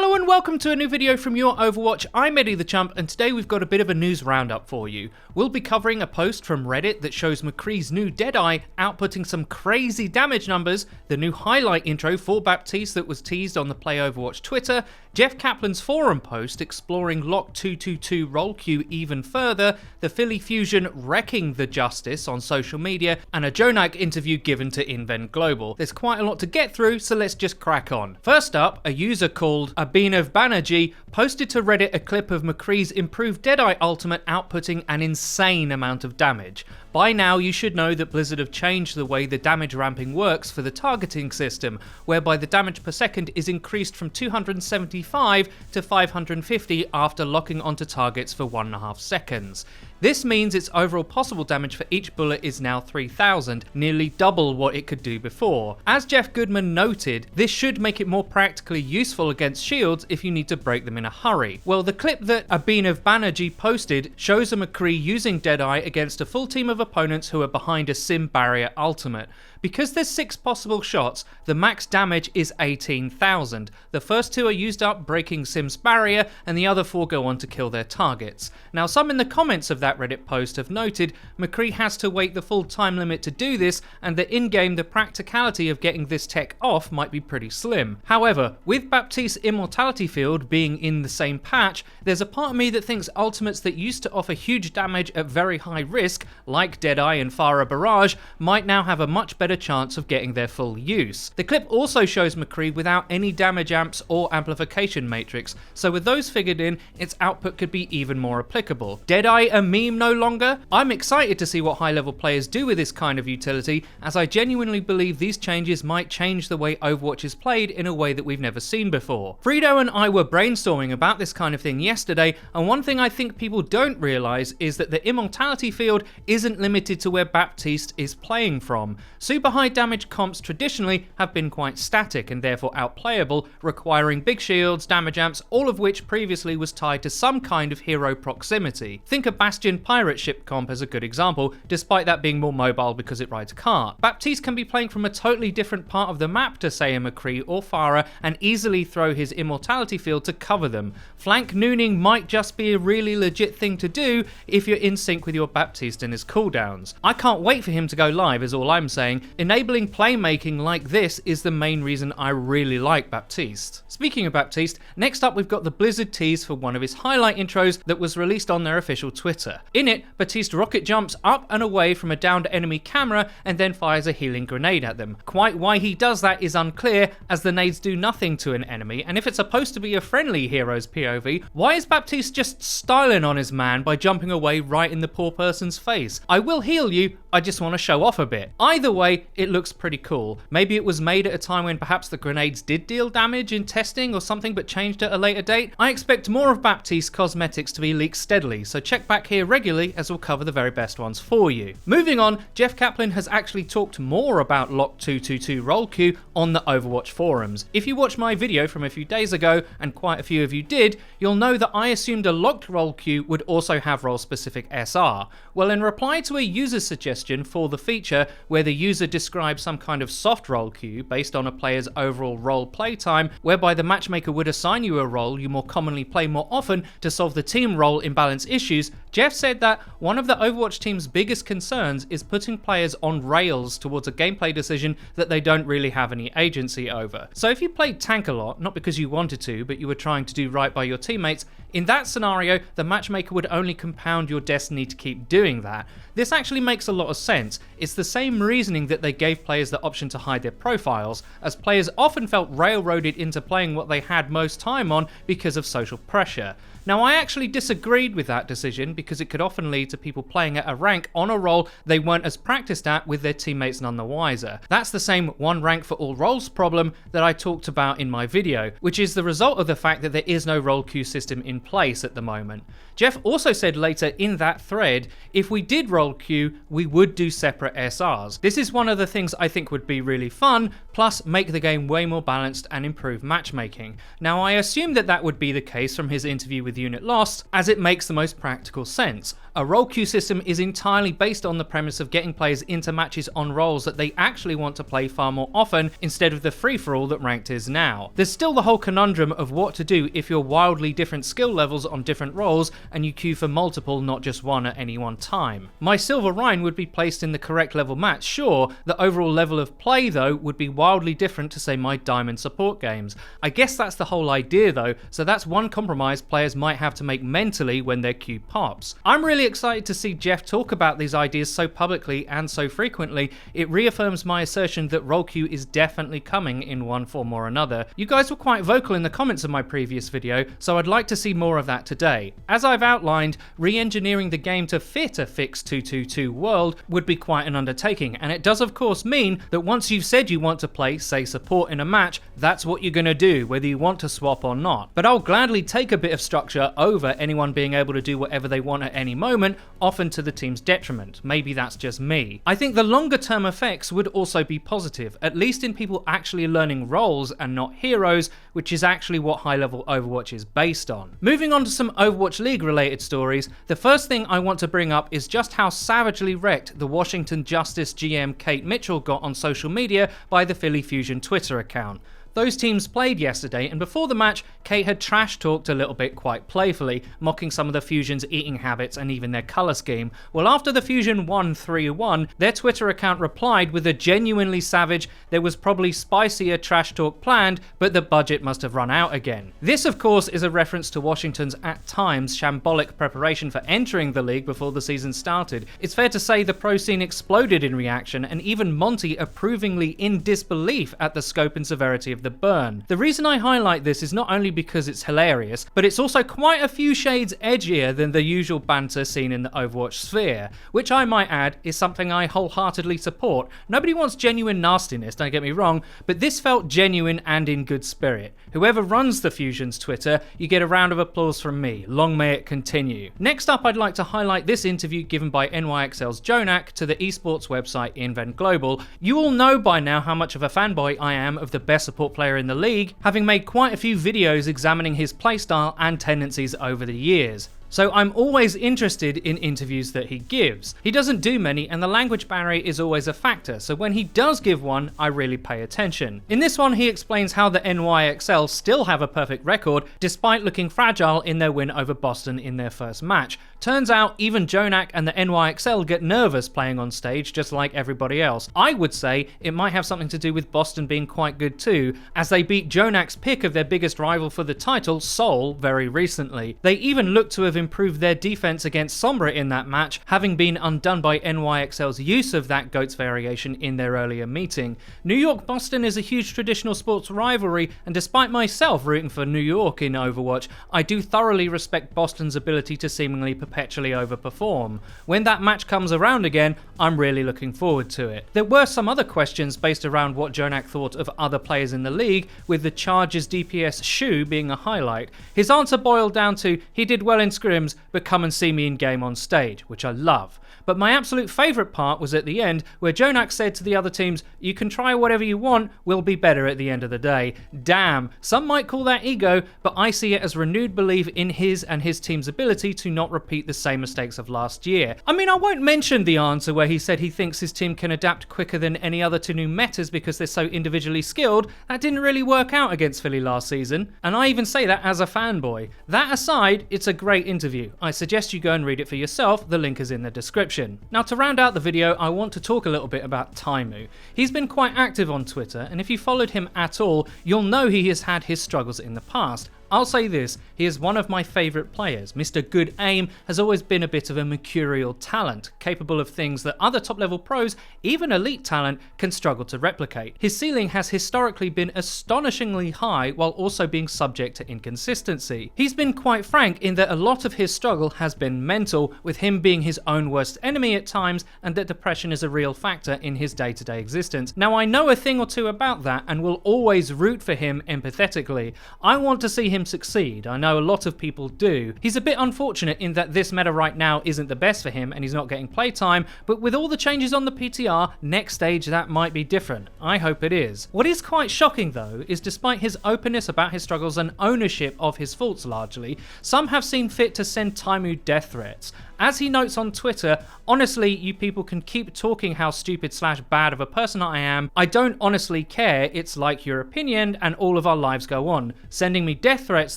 Hello and welcome to a new video from Your Overwatch. I'm Eddie the Chump, and today we've got a bit of a news roundup for you. We'll be covering a post from Reddit that shows McCree's new Deadeye outputting some crazy damage numbers, the new highlight intro for Baptiste that was teased on the Play Overwatch Twitter, Jeff Kaplan's forum post exploring Lock 222 role queue even further, the Philly Fusion wrecking the Justice on social media, and a Jonak interview given to Invent Global. There's quite a lot to get through, so let's just crack on. First up, a user called Abhinav Banerjee posted to Reddit a clip of McCree's improved Deadeye ultimate outputting an insane amount of damage. By now you should know that Blizzard have changed the way the damage ramping works for the targeting system, whereby the damage per second is increased from 275 to 550 after locking onto targets for 1.5 seconds. This means its overall possible damage for each bullet is now 3000, nearly double what it could do before. As Jeff Goodman noted, this should make it more practically useful against shields if you need to break them in a hurry. Well, the clip that Abhinav Banerjee posted shows a McCree using Deadeye against a full team of opponents who are behind a Sim barrier ultimate. Because there's 6 possible shots, the max damage is 18,000. The first 2 are used up breaking Sim's barrier, and the other 4 go on to kill their targets. Now, some in the comments of that Reddit post have noted McCree has to wait the full time limit to do this, and that in-game the practicality of getting this tech off might be pretty slim. However, with Baptiste's immortality field being in the same patch, there's a part of me that thinks ultimates that used to offer huge damage at very high risk, like Deadeye and Farah Barrage, might now have a much better chance of getting their full use. The clip also shows McCree without any damage amps or amplification matrix, so with those figured in, its output could be even more applicable. Deadeye a meme no longer? I'm excited to see what high level players do with this kind of utility, as I genuinely believe these changes might change the way Overwatch is played in a way that we've never seen before. FREEDO and I were brainstorming about this kind of thing yesterday, and one thing I think people don't realise is that the immortality field isn't limited to where Baptiste is playing from. Super high damage comps traditionally have been quite static and therefore outplayable, requiring big shields, damage amps, all of which previously was tied to some kind of hero proximity. Think a Bastion pirate ship comp as a good example, despite that being more mobile because it rides a cart. Baptiste can be playing from a totally different part of the map to say a McCree or Farah and easily throw his immortality field to cover them. Flank nooning might just be a really legit thing to do if you're in sync with your Baptiste and his cooldowns. I can't wait for him to go live is all I'm saying. Enabling playmaking like this is the main reason I really like Baptiste. Speaking of Baptiste, next up we've got the Blizzard tease for one of his highlight intros that was released on their official Twitter. In it, Baptiste rocket jumps up and away from a downed enemy camera and then fires a healing grenade at them. Quite why he does that is unclear, as the nades do nothing to an enemy, and if it's supposed to be a friendly hero's POV, why is Baptiste just styling on his man by jumping away right in the poor person's face? I will heal you, I just want to show off a bit. Either way, it looks pretty cool. Maybe it was made at a time when perhaps the grenades did deal damage in testing or something but changed at a later date. I expect more of Baptiste's cosmetics to be leaked steadily, so check back here regularly as we'll cover the very best ones for you. Moving on, Jeff Kaplan has actually talked more about Lock 222 role queue on the Overwatch forums. If you watched my video from a few days ago, and quite a few of you did, you'll know that I assumed a locked role queue would also have role specific SR. Well, in reply to a user suggestion for the feature where the user describes some kind of soft role queue based on a player's overall role play time, whereby the matchmaker would assign you a role you more commonly play more often to solve the team role imbalance issues, Jeff said that one of the Overwatch team's biggest concerns is putting players on rails towards a gameplay decision that they don't really have any agency over. So if you played tank a lot, not because you wanted to, but you were trying to do right by your teammates, in that scenario, the matchmaker would only compound your destiny to keep doing that. This actually makes a lot of sense. It's the same reasoning that they gave players the option to hide their profiles, as players often felt railroaded into playing what they had most time on because of social pressure. Now, I actually disagreed with that decision because it could often lead to people playing at a rank on a role they weren't as practiced at with their teammates none the wiser. That's the same one rank for all roles problem that I talked about in my video, which is the result of the fact that there is no role queue system in place at the moment. Jeff also said later in that thread, if we did role queue, we would do separate SRs. This is one of the things I think would be really fun, plus make the game way more balanced and improve matchmaking. Now, I assume that that would be the case from his interview with Unit Lost, as it makes the most practical sense. A role queue system is entirely based on the premise of getting players into matches on roles that they actually want to play far more often instead of the free-for-all that ranked is now. There's still the whole conundrum of what to do if you're wildly different skill levels on different roles and you queue for multiple, not just one at any one time. My Silver Rhine would be placed in the correct level match, sure. The overall level of play though would be wildly different to say my Diamond support games. I guess that's the whole idea though, so that's one compromise players might have to make mentally when their queue pops. I'm really excited to see Jeff talk about these ideas so publicly and so frequently. It reaffirms my assertion that role queue is definitely coming in one form or another. You guys were quite vocal in the comments of my previous video, so I'd like to see more of that today. As I've outlined, re-engineering the game to fit a fixed 2-2-2 world would be quite an undertaking, and it does of course mean that once you've said you want to play, say, support in a match, that's what you're going to do, whether you want to swap or not. But I'll gladly take a bit of structure over anyone being able to do whatever they want at any moment, often to the team's detriment. Maybe that's just me. I think the longer term effects would also be positive, at least in people actually learning roles and not heroes, which is actually what high-level Overwatch is based on. Moving on to some Overwatch League related stories, the first thing I want to bring up is just how savagely wrecked the Washington Justice GM Kate Mitchell got on social media by the Philly Fusion Twitter account. Those teams played yesterday, and before the match, Kate had trash talked a little bit quite playfully, mocking some of the Fusion's eating habits and even their colour scheme. Well, after the Fusion won 3-1, their Twitter account replied with a genuinely savage, "There was probably spicier trash talk planned, but the budget must have run out again." This, of course, is a reference to Washington's at times shambolic preparation for entering the league before the season started. It's fair to say the pro scene exploded in reaction, and even Monty approvingly in disbelief at the scope and severity of the burn. The reason I highlight this is not only because it's hilarious, but it's also quite a few shades edgier than the usual banter seen in the Overwatch sphere, which I might add is something I wholeheartedly support. Nobody wants genuine nastiness, don't get me wrong, but this felt genuine and in good spirit. Whoever runs the Fusion's Twitter, you get a round of applause from me. Long may it continue. Next up, I'd like to highlight this interview given by NYXL's Jonak to the esports website Invent Global. You all know by now how much of a fanboy I am of the best support player in the league, having made quite a few videos examining his playstyle and tendencies over the years. So I'm always interested in interviews that he gives. He doesn't do many, and the language barrier is always a factor, so when he does give one, I really pay attention. In this one, he explains how the NYXL still have a perfect record, despite looking fragile in their win over Boston in their first match. Turns out, even Jonak and the NYXL get nervous playing on stage, just like everybody else. I would say it might have something to do with Boston being quite good too, as they beat Jonak's pick of their biggest rival for the title, Seoul, very recently. They even look to have improved their defense against Sombra in that match, having been undone by NYXL's use of that GOATS variation in their earlier meeting. New York-Boston is a huge traditional sports rivalry, and despite myself rooting for New York in Overwatch, I do thoroughly respect Boston's ability to seemingly perpetually overperform. When that match comes around again, I'm really looking forward to it. There were some other questions based around what Jonak thought of other players in the league, with the Chargers DPS Shu being a highlight. His answer boiled down to, he did well in scrims, but come and see me in game on stage, which I love. But my absolute favourite part was at the end, where Jonak said to the other teams, "You can try whatever you want, we'll be better at the end of the day." Damn, some might call that ego, but I see it as renewed belief in his and his team's ability to not repeat the same mistakes of last year. I mean, I won't mention the answer where he said he thinks his team can adapt quicker than any other to new metas because they're so individually skilled. That didn't really work out against Philly last season, and I even say that as a fanboy. That aside, it's a great interview. I suggest you go and read it for yourself, the link is in the description. Now, to round out the video, I want to talk a little bit about Taimou. He's been quite active on Twitter, and if you followed him at all, you'll know he has had his struggles in the past. I'll say this, he is one of my favourite players. Mr. Good Aim has always been a bit of a mercurial talent, capable of things that other top-level pros, even elite talent, can struggle to replicate. His ceiling has historically been astonishingly high while also being subject to inconsistency. He's been quite frank in that a lot of his struggle has been mental, with him being his own worst enemy at times, and that depression is a real factor in his day-to-day existence. Now, I know a thing or two about that and will always root for him empathetically. I want to see him succeed. I know a lot of people do. He's a bit unfortunate in that this meta right now isn't the best for him and he's not getting playtime, but with all the changes on the PTR, next stage that might be different. I hope it is. What is quite shocking though is despite his openness about his struggles and ownership of his faults largely, some have seen fit to send Taimou death threats. As he notes on Twitter, honestly, you people can keep talking how stupid/bad of a person I am. I don't honestly care. It's like your opinion and all of our lives go on. Sending me death threats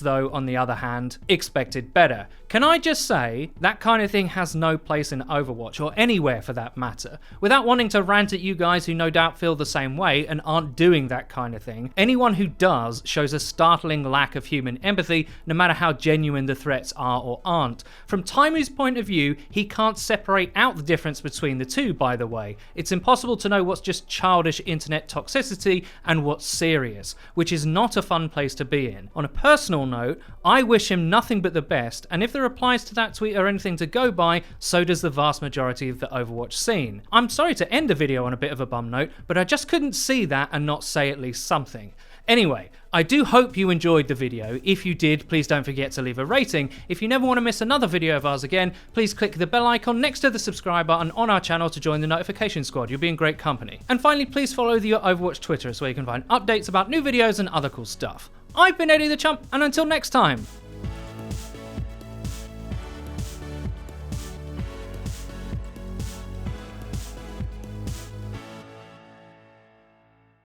though, on the other hand, expected better. Can I just say, that kind of thing has no place in Overwatch, or anywhere for that matter. Without wanting to rant at you guys who no doubt feel the same way and aren't doing that kind of thing, anyone who does shows a startling lack of human empathy, no matter how genuine the threats are or aren't. From Taimou's point of view, he can't separate out the difference between the two, by the way. It's impossible to know what's just childish internet toxicity and what's serious, which is not a fun place to be in. On a personal note, I wish him nothing but the best, and if the replies to that tweet are anything to go by, so does the vast majority of the Overwatch scene. I'm sorry to end the video on a bit of a bum note, but I just couldn't see that and not say at least something. Anyway, I do hope you enjoyed the video. If you did, please don't forget to leave a rating. If you never want to miss another video of ours again, please click the bell icon next to the subscribe button on our channel to join the notification squad. You'll be in great company. And finally, please follow the Your Overwatch Twitter, where you can find updates about new videos and other cool stuff. I've been Eddie the Chump, and until next time,